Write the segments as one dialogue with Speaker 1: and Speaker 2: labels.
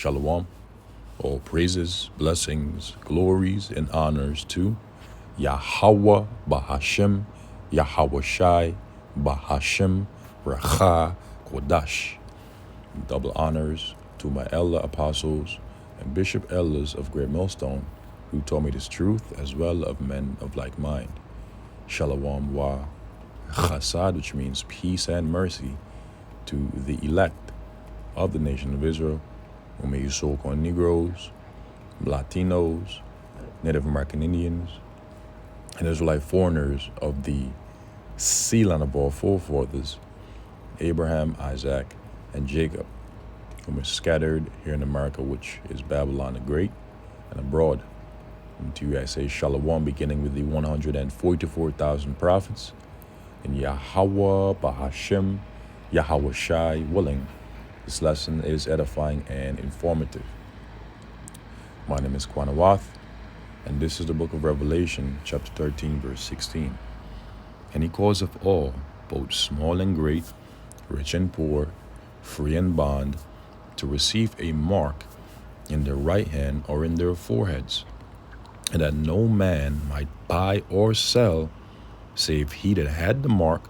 Speaker 1: Shalom. All praises, blessings, glories, and honors to Yahweh Bahashem, Yahweh Shai, Bahashem, Racha, Kodash. Double honors to my elder apostles and bishop elders of Great Millstone, who taught me this truth, as well of men of like mind. Shalom wa chasad, which means peace and mercy, to the elect of the nation of Israel, who may soak on Negroes, Latinos, Native American Indians, and Israelite foreigners of the sea line of our forefathers, Abraham, Isaac, and Jacob, whom is scattered here in America, which is Babylon the Great, and abroad. And to you I say Shalom, beginning with the 144,000 prophets, and Yahweh Bahashem, Yahweh Shai willing. This lesson is edifying and informative. My name is Quanawath, and this is the book of Revelation, chapter 13, verse 16. And he causeth all, both small and great, rich and poor, free and bond, to receive a mark in their right hand or in their foreheads, and that no man might buy or sell, save he that had the mark,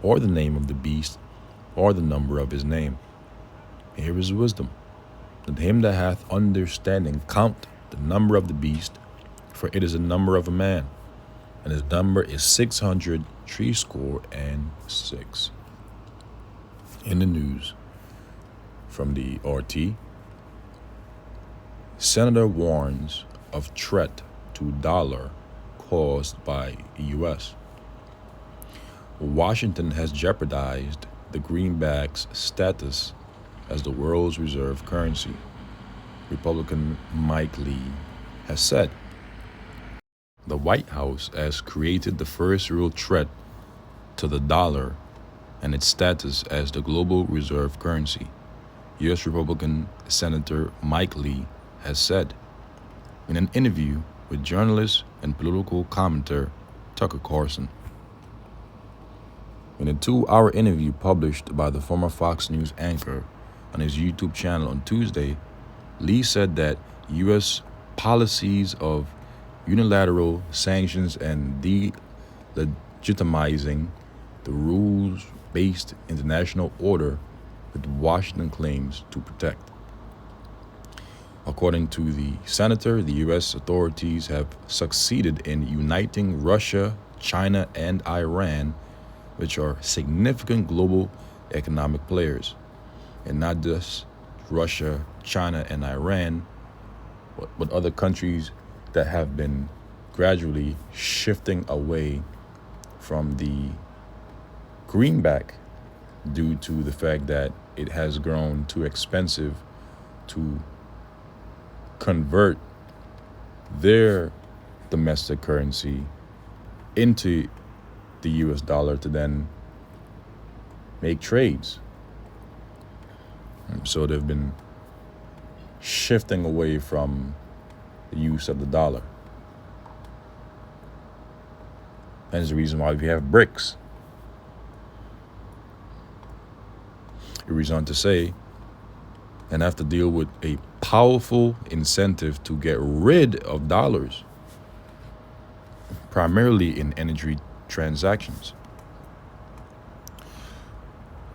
Speaker 1: or the name of the beast, or the number of his name. Here is wisdom. Let him that hath understanding count the number of the beast, for it is the number of a man, and his number is 666. In the news from the RT, Senator warns of threat to dollar caused by U.S. Washington has jeopardized the greenback's status as the world's reserve currency, Republican Mike Lee has said. The White House has created the first real threat to the dollar and its status as the global reserve currency, U.S. Republican Senator Mike Lee has said in an interview with journalist and political commentator Tucker Carlson. In a 2-hour interview published by the former Fox News anchor on his YouTube channel on Tuesday, Lee said that U.S. policies of unilateral sanctions and delegitimizing the rules-based international order that Washington claims to protect. According to the senator, the U.S. authorities have succeeded in uniting Russia, China, and Iran, which are significant global economic players, and not just Russia, China, and Iran, but other countries that have been gradually shifting away from the greenback due to the fact that it has grown too expensive to convert their domestic currency into the US dollar to then make trades. So they've been shifting away from the use of the dollar. Hence the reason why we have BRICS. It goes on to say, and have to deal with a powerful incentive to get rid of dollars, primarily in energy transactions.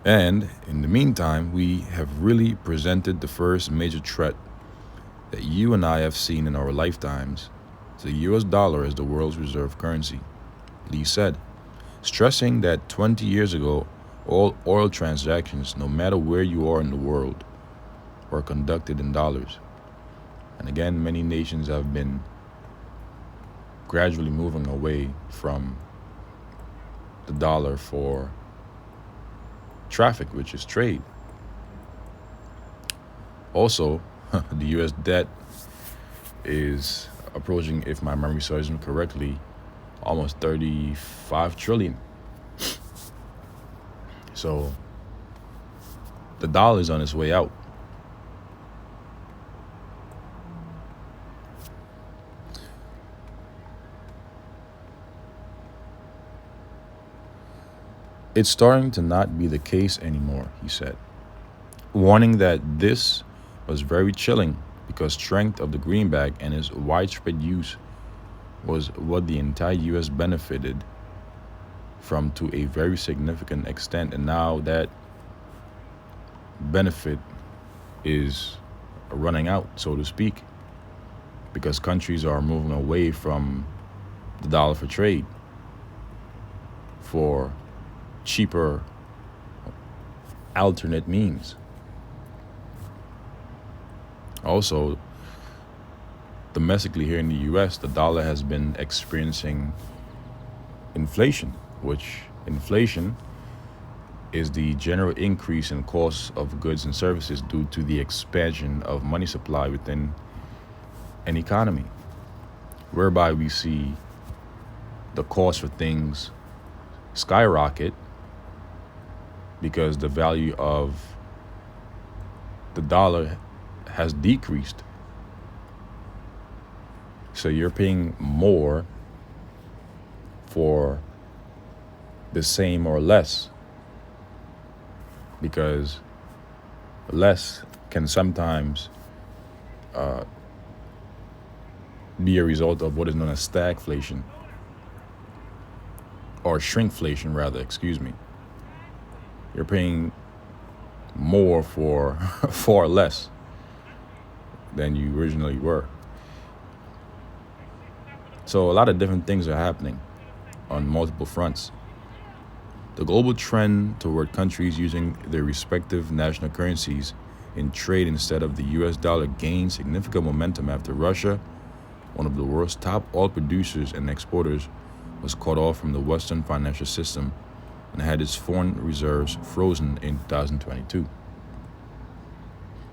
Speaker 1: And in the meantime, we have really presented the first major threat that you and I have seen in our lifetimes to the US dollar as the world's reserve currency, Lee said, stressing that 20 years ago, all oil transactions, no matter where you are in the world, were conducted in dollars. And again, many nations have been gradually moving away from the dollar for traffic, which is trade. Also, the U.S. debt is approaching, if my memory serves me correctly, almost 35 trillion. So the dollar is on its way out. It's starting to not be the case anymore, he said, warning that this was very chilling because strength of the greenback and its widespread use was what the entire US benefited from to a very significant extent, and now that benefit is running out, so to speak, because countries are moving away from the dollar for trade for cheaper alternate means. Also, domestically here in the US, the dollar has been experiencing inflation, which inflation is the general increase in costs of goods and services due to the expansion of money supply within an economy, whereby we see the cost for things skyrocket because the value of the dollar has decreased. So you're paying more for the same or less, because less can sometimes be a result of what is known as stagflation, or shrinkflation rather, excuse me. You're paying more for far less than you originally were. So a lot of different things are happening on multiple fronts. The global trend toward countries using their respective national currencies in trade instead of the US dollar gained significant momentum after Russia, one of the world's top oil producers and exporters, was cut off from the Western financial system and had its foreign reserves frozen in 2022.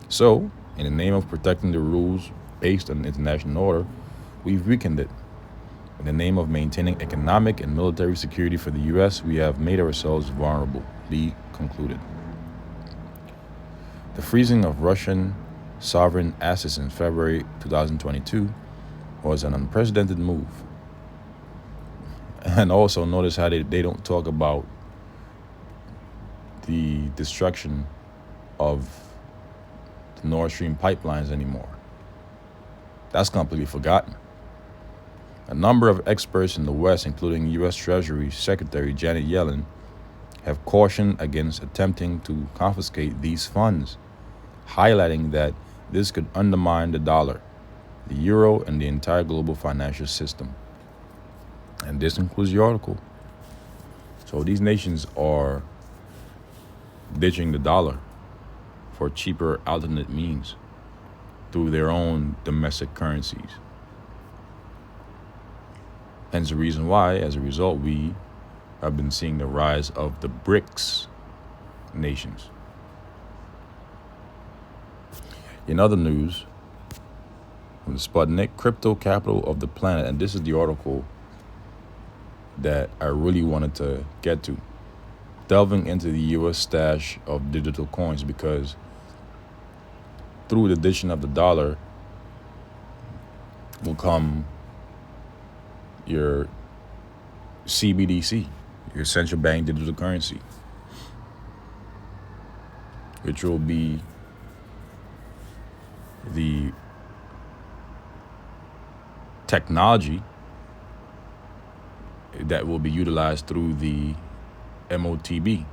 Speaker 1: So, in the name of protecting the rules based on international order, we've weakened it. In the name of maintaining economic and military security for the US, we have made ourselves vulnerable, Lee concluded. The freezing of Russian sovereign assets in February 2022 was an unprecedented move. And also notice how they don't talk about the destruction of the Nord Stream pipelines anymore. That's completely forgotten. A number of experts in the West, including U.S. Treasury Secretary Janet Yellen, have cautioned against attempting to confiscate these funds, highlighting that this could undermine the dollar, the euro, and the entire global financial system. And this includes the article. So these nations are ditching the dollar for cheaper alternate means through their own domestic currencies. Hence the reason why, as a result, we have been seeing the rise of the BRICS nations. In other news, from the Sputnik, crypto capital of the planet, and this is the article that I really wanted to get to, delving into the U.S. stash of digital coins, because through the addition of the dollar will come your CBDC, your central bank digital currency, which will be the technology that will be utilized through the MOTB,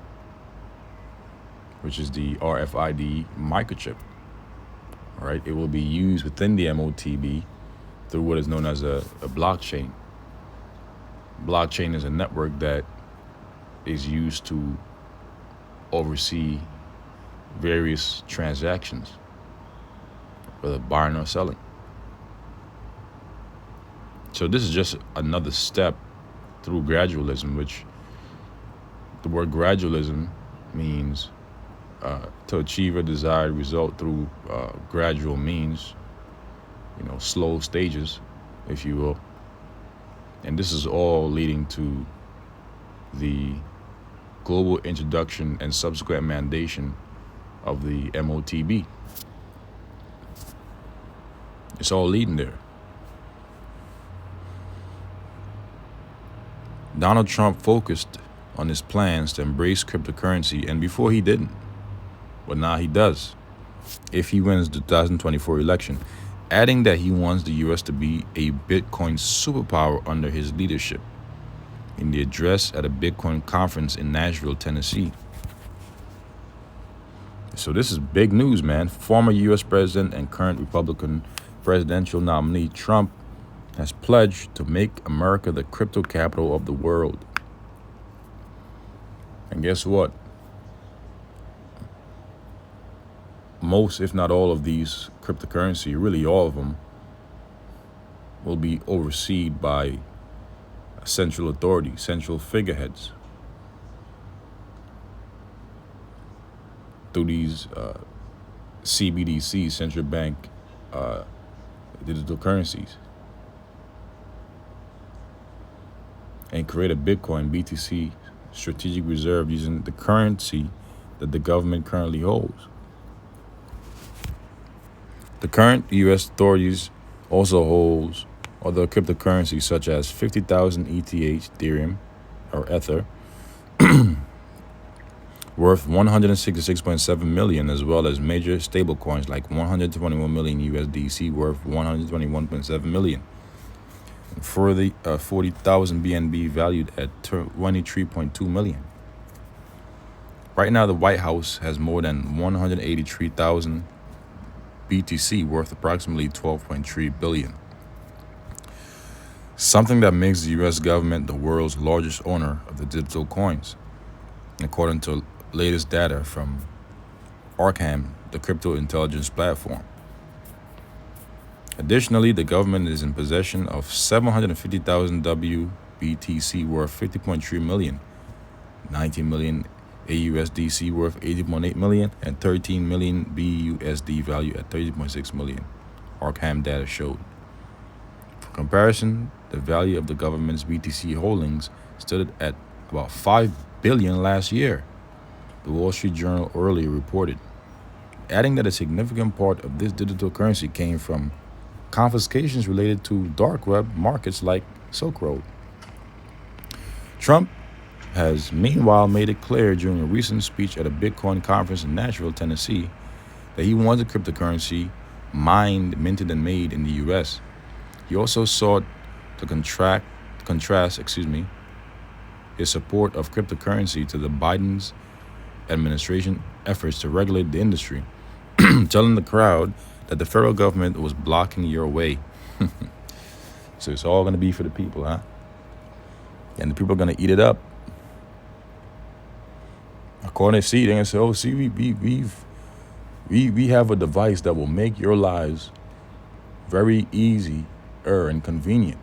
Speaker 1: which is the RFID microchip. All right, it will be used within the MOTB through what is known as a blockchain. Blockchain is a network that is used to oversee various transactions, whether buying or selling. So this is just another step through gradualism, which the word gradualism means to achieve a desired result through gradual means, slow stages, if you will. And this is all leading to the global introduction and subsequent mandation of the MOTB. It's all leading there. Donald Trump focused on his plans to embrace cryptocurrency, and before he didn't, but now he does. if he wins the 2024 election, adding that he wants the U.S. to be a Bitcoin superpower under his leadership. In the address at a Bitcoin conference in Nashville, Tennessee. So this is big news, man. Former U.S. President and current Republican presidential nominee Trump has pledged to make America the crypto capital of the world. And guess what? Most, if not all of these cryptocurrency, really all of them, will be overseen by central authority, central figureheads, through these CBDC, central bank digital currencies, and create a Bitcoin BTC strategic reserve using the currency that the government currently holds. The current U.S. authorities also holds other cryptocurrencies such as 50,000 ETH Ethereum or Ether worth 166.7 million, as well as major stablecoins like 121 million USDC worth 121.7 million. And further, 40,000 BNB valued at 23.2 million. Right now, the White House has more than 183,000 BTC worth approximately 12.3 billion. Something that makes the U.S. government the world's largest owner of the digital coins, according to latest data from Arkham, the crypto intelligence platform. Additionally, the government is in possession of 750,000 WBTC worth 50.3 million, 19 million AUSDC worth 80.8 million, and 13 million BUSD value at 30.6 million, Arkham data showed. For comparison, the value of the government's BTC holdings stood at about 5 billion last year, the Wall Street Journal earlier reported, adding that a significant part of this digital currency came from confiscations related to dark web markets like Silk Road. Trump has meanwhile made it clear during a recent speech at a Bitcoin conference in Nashville, Tennessee, that he wants a cryptocurrency mined, minted, and made in the U.S. He also sought to contrast his support of cryptocurrency to the Biden's administration efforts to regulate the industry, telling the crowd that the federal government was blocking your way. So it's all going to be for the people, huh? And the people are going to eat it up. According to they're going to say, oh, see, we have a device that will make your lives very easy and convenient.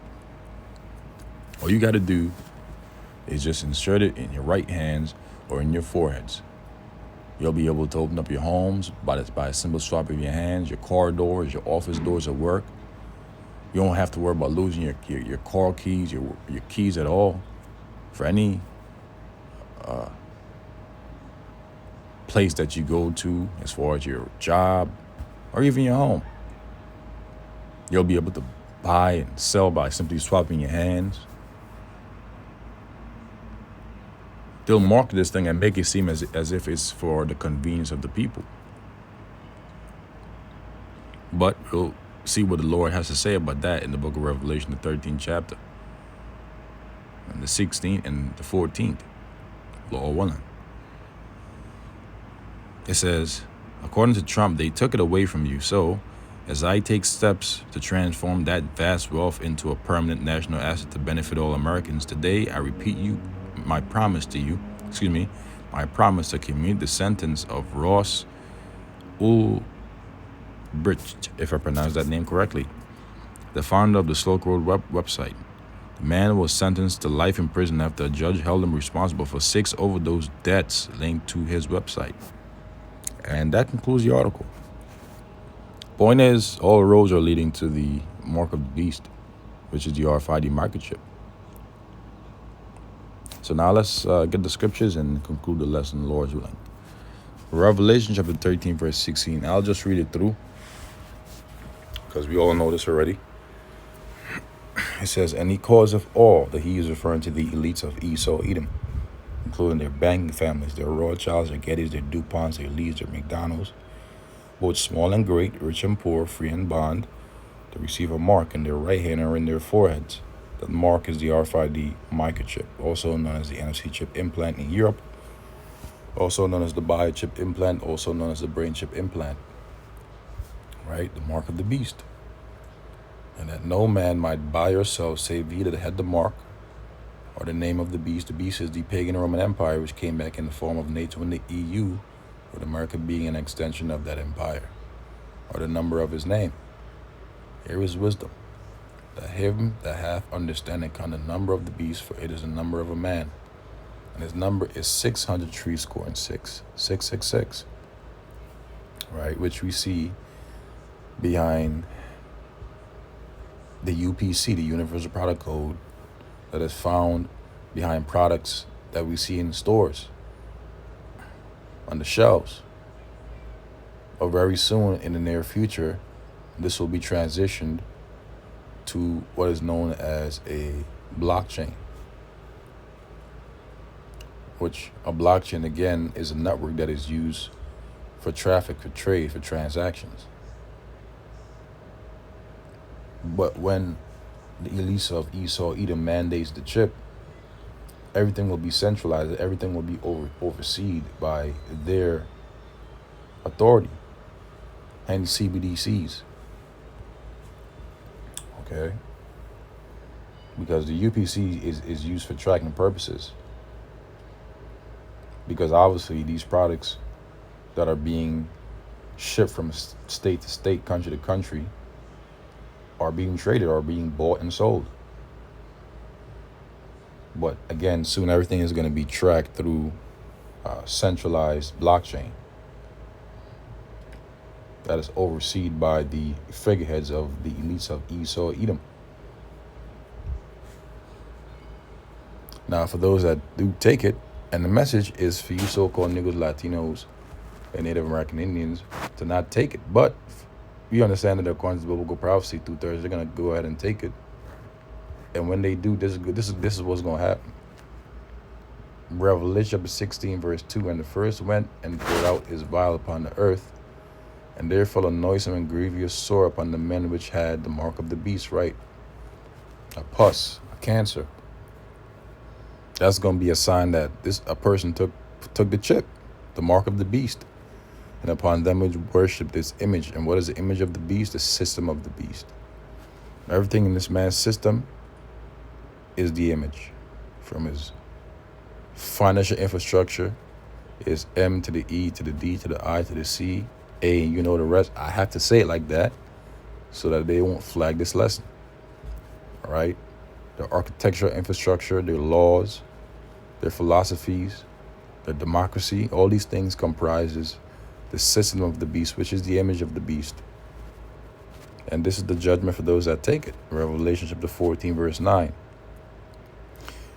Speaker 1: All you got to do is just insert it in your right hands or in your foreheads. You'll be able to open up your homes by a simple swipe of your hands, your car doors, your office doors at work. You don't have to worry about losing your car keys, your keys at all for any place that you go to, as far as your job or even your home. You'll be able to buy and sell by simply swapping your hands. They'll market this thing and make it seem as if it's for the convenience of the people. But we'll see what the Lord has to say about that in the book of Revelation, the 13th chapter, and the 16th and the 14th, Lord willing. It says, according to Trump, they took it away from you. So, as I take steps to transform that vast wealth into a permanent national asset to benefit all Americans, today I repeat my promise to commute the sentence of Ross Ulbricht, if I pronounced that name correctly, the founder of the Silk Road website. The man was sentenced to life in prison after a judge held him responsible for 6 overdose deaths linked to his website. And that concludes the article. Point is, all roads are leading to the mark of the beast, which is the RFID microchip. So now let's get the scriptures and conclude the lesson, Lord's willing. Revelation chapter 13, verse 16. I'll just read it through, because we all know this already. It says, and he causeth all, that he is referring to the elites of Esau, Edom, including their banking families, their Rothschilds, their Gettys, their DuPonts, their Lees, their McDonald's, both small and great, rich and poor, free and bond, to receive a mark in their right hand or in their foreheads. The mark is the RFID microchip, also known as the NFC chip implant in Europe, also known as the biochip implant, also known as the brain chip implant. Right? The mark of the beast. And that no man might buy or sell save he that had the mark or the name of the beast. The beast is the pagan Roman Empire, which came back in the form of NATO and the EU, with America being an extension of that empire, or the number of his name. Here is wisdom. That him that hath understanding count the number of the beast, for it is the number of a man. And his number is 666, 666. Right, which we see behind the UPC, the Universal Product Code, that is found behind products that we see in stores, on the shelves. Or very soon in the near future, this will be transitioned to what is known as a blockchain, which a blockchain, again, is a network that is used for traffic, for trade, for transactions. But when the elites of Esau, Edom mandates the chip, everything will be centralized. Everything will be overseen by their authority and CBDCs. Okay? Because the UPC is used for tracking purposes. Because obviously these products that are being shipped from state to state, country to country, are being traded or being bought and sold. But again, soon everything is going to be tracked through centralized blockchain that is overseen by the figureheads of the elites of Esau, Edom. Now, for those that do take it, and the message is for you so-called niggas, Latinos, and Native American Indians to not take it. But we understand that according to biblical prophecy, 2/3, they're going to go ahead and take it. And when they do, this is what's going to happen. Revelation chapter 16, verse 2, and the first went and poured out his vial upon the earth, and there fell a noisome and grievous sore upon the men which had the mark of the beast, right? A pus, a cancer. That's going to be a sign that a person took the chip, the mark of the beast. And upon them which worship this image. And what is the image of the beast? The system of the beast. Everything in this man's system is the image. From his financial infrastructure, is M to the E to the D to the I to the C, A, and you know the rest. I have to say it like that so that they won't flag this lesson. All right? Their architectural infrastructure, their laws, their philosophies, their democracy, all these things comprises the system of the beast, which is the image of the beast. And this is the judgment for those that take it. Revelation chapter 14, verse 9.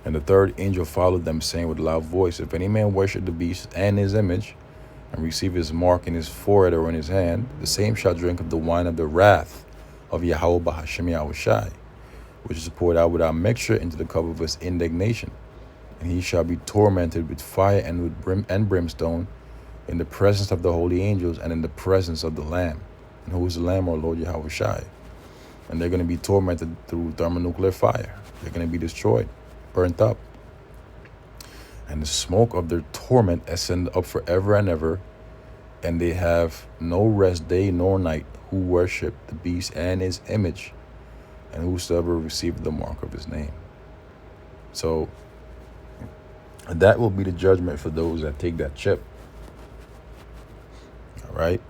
Speaker 1: And the third angel followed them, saying with a loud voice, if any man worship the beast and his image, and receive his mark in his forehead or in his hand, the same shall drink of the wine of the wrath of Yahweh Bahashem Yahushai, which is poured out without mixture into the cup of his indignation. And he shall be tormented with fire and with brimstone, in the presence of the holy angels and in the presence of the Lamb. And who is the Lamb? Our Lord Yahushai. And they're going to be tormented through thermonuclear fire. They're going to be destroyed, burnt up. And the smoke of their torment ascend up forever and ever. And they have no rest day nor night who worship the beast and his image, and whosoever received the mark of his name. So that will be the judgment for those that take that chip. All right?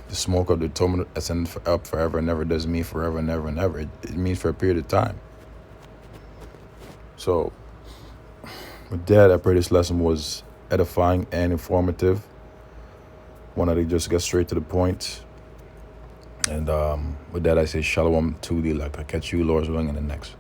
Speaker 1: The smoke of the torment ascends up forever and ever doesn't mean forever and ever and ever. It means for a period of time. So with that, I pray this lesson was edifying and informative. One that just got straight to the point. And with that, I say shalom to the elect. I'll catch you, Lord's willing, in the next.